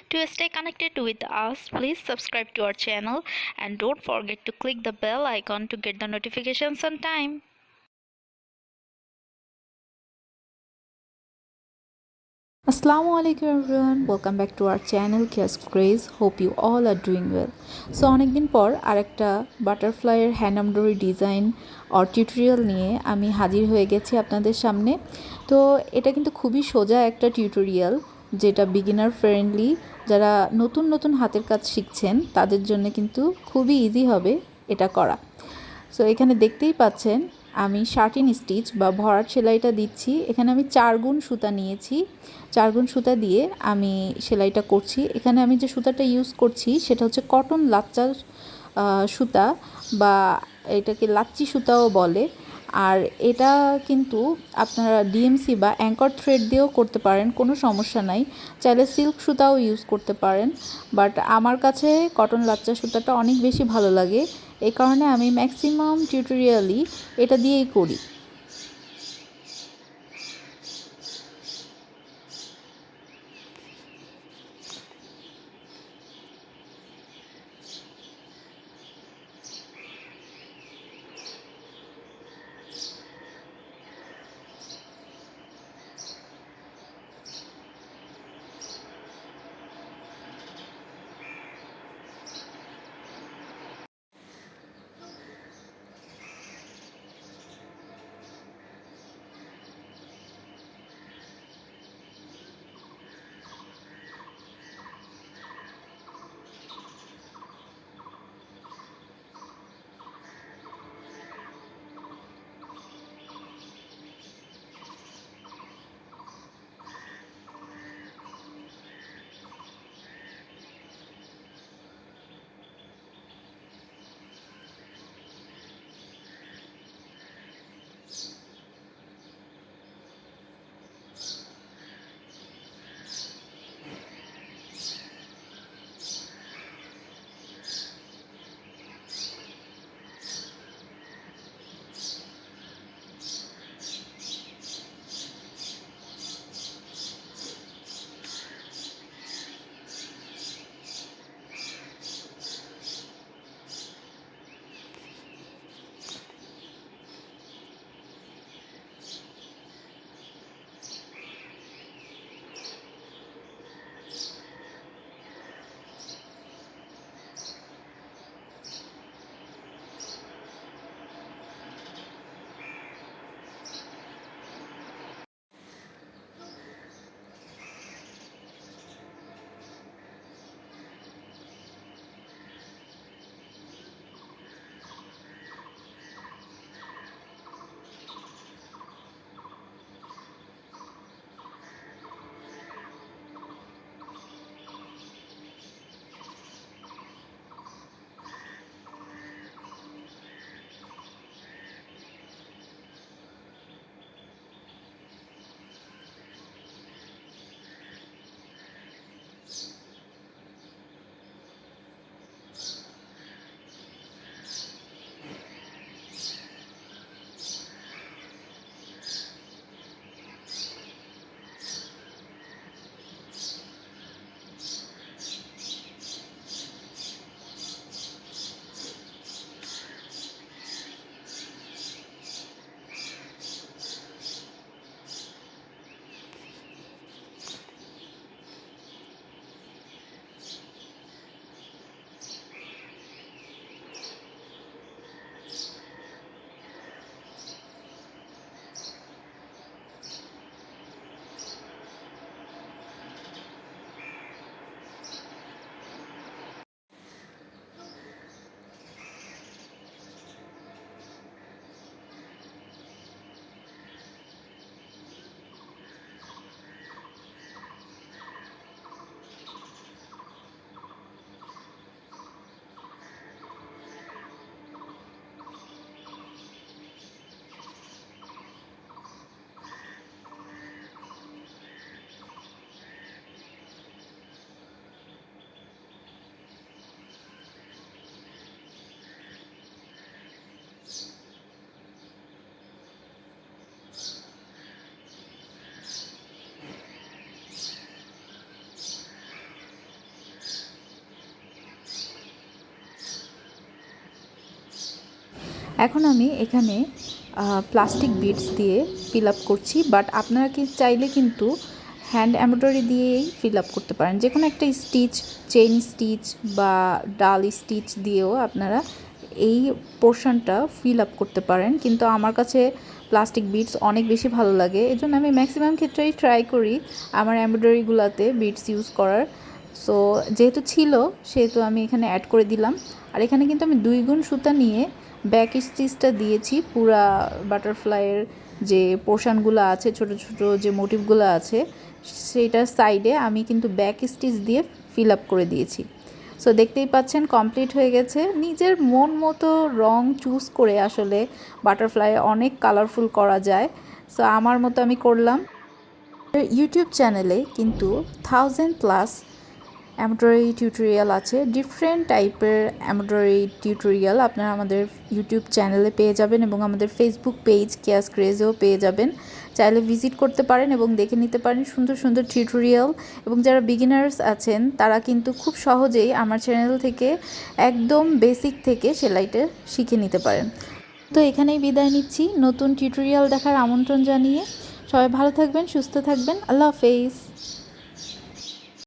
To stay connected with us, please subscribe to our channel and don't forget to click the bell icon to get the notifications on time. Assalamu alaikum everyone, welcome back to our channel Craze. Hope you all are doing well. So অনেকদিন পর আরেকটা বাটারফ্লাইয়ের hand embroidery design or tutorial নিয়ে আমি হাজির হয়ে গেছি আপনাদের সামনে। তো এটা কিন্তু খুবই সোজা একটা টিউটোরিয়াল, যেটা বিগিনার ফ্রেন্ডলি। যারা নতুন নতুন হাতের কাজ শিখছেন তাদের জন্য কিন্তু খুবই ইজি হবে এটা করা। সো এখানে দেখতেই পাচ্ছেন আমি শার্টিন স্টিচ বা ভরাট সেলাইটা দিচ্ছি। এখানে আমি 4 গুণ সুতা নিয়েছি। 4 গুণ সুতা দিয়ে আমি সেলাইটা করছি। এখানে আমি যে সুতাটা ইউজ করছি সেটা হচ্ছে কটন লাচ্চা সুতা, বা এটাকে লাচ্চি সুতাও বলে। আর এটা কিন্তু আপনারা ডিএমসি বা অ্যাঙ্কর থ্রেড দিয়েও করতে পারেন, কোনো সমস্যা নাই। চাইলে সিল্ক সুতাও ইউজ করতে পারেন, বাট আমার কাছে কটন লাচ্চা সুতাটা অনেক বেশি ভালো লাগে। এই কারণে আমি ম্যাক্সিমাম টিউটোরিয়ালই এটা দিয়েই করি। এখন আমি এখানে প্লাস্টিক বিডস দিয়ে ফিল আপ করছি, বাট আপনারা কি চাইলে কিন্তু হ্যান্ড এমব্রয়ডারি দিয়েই ফিল আপ করতে পারেন। যে কোনো একটা স্টিচ, চেইন স্টিচ বা ডাল স্টিচ দিয়েও আপনারা এই পোর্শনটা ফিল আপ করতে পারেন, কিন্তু আমার কাছে প্লাস্টিক বিডস অনেক বেশি ভালো লাগে। এই জন্য আমি ম্যাক্সিমাম ক্ষেত্রেই ট্রাই করি আমার এমব্রয়ডারিগুলোতে বিডস ইউজ করার। সো যেহেতু ছিল সেহেতু আমি এখানে অ্যাড করে দিলাম। আর এখানে কিন্তু আমি 2 গুণ সুতা নিয়ে ব্যাক স্টিচটা দিয়েছি। পুরা বাটারফ্লাইয়ের যে পোর্শনগুলো আছে, ছোট ছোট যে মোটিভগুলো আছে, সেইটার সাইডে আমি কিন্তু ব্যাক স্টিচ দিয়ে ফিল আপ করে দিয়েছি। সো দেখতেই পাচ্ছেন কমপ্লিট হয়ে গেছে। নিজের মন মতো রং চুজ করে আসলে বাটারফ্লাই অনেক কালারফুল করা যায়। সো আমার মতো আমি করলাম। ইউটিউব চ্যানেলে কিন্তু 1000+ এমব্রয়ডারি টিউটোরিয়াল আছে। ডিফারেন্ট টাইপের এমব্রয়ডারি টিউটোরিয়াল আপনারা আমাদের ইউটিউব চ্যানেলে পেয়ে যাবেন এবং আমাদের ফেসবুক পেজ কেয়া ক্রেজেও পেয়ে যাবেন। চাইলে ভিজিট করতে পারেন এবং দেখে নিতে পারেন সুন্দর সুন্দর টিউটোরিয়াল। এবং যারা বিগিনার্স আছেন তারা কিন্তু খুব সহজেই আমার চ্যানেল থেকে একদম বেসিক থেকে সেলাইটা শিখে নিতে পারেন। তো এখানেই বিদায় নিচ্ছি, নতুন টিউটোরিয়াল দেখার আমন্ত্রণ জানিয়ে। সবাই ভালো থাকবেন, সুস্থ থাকবেন। আল্লাহ হাফেজ।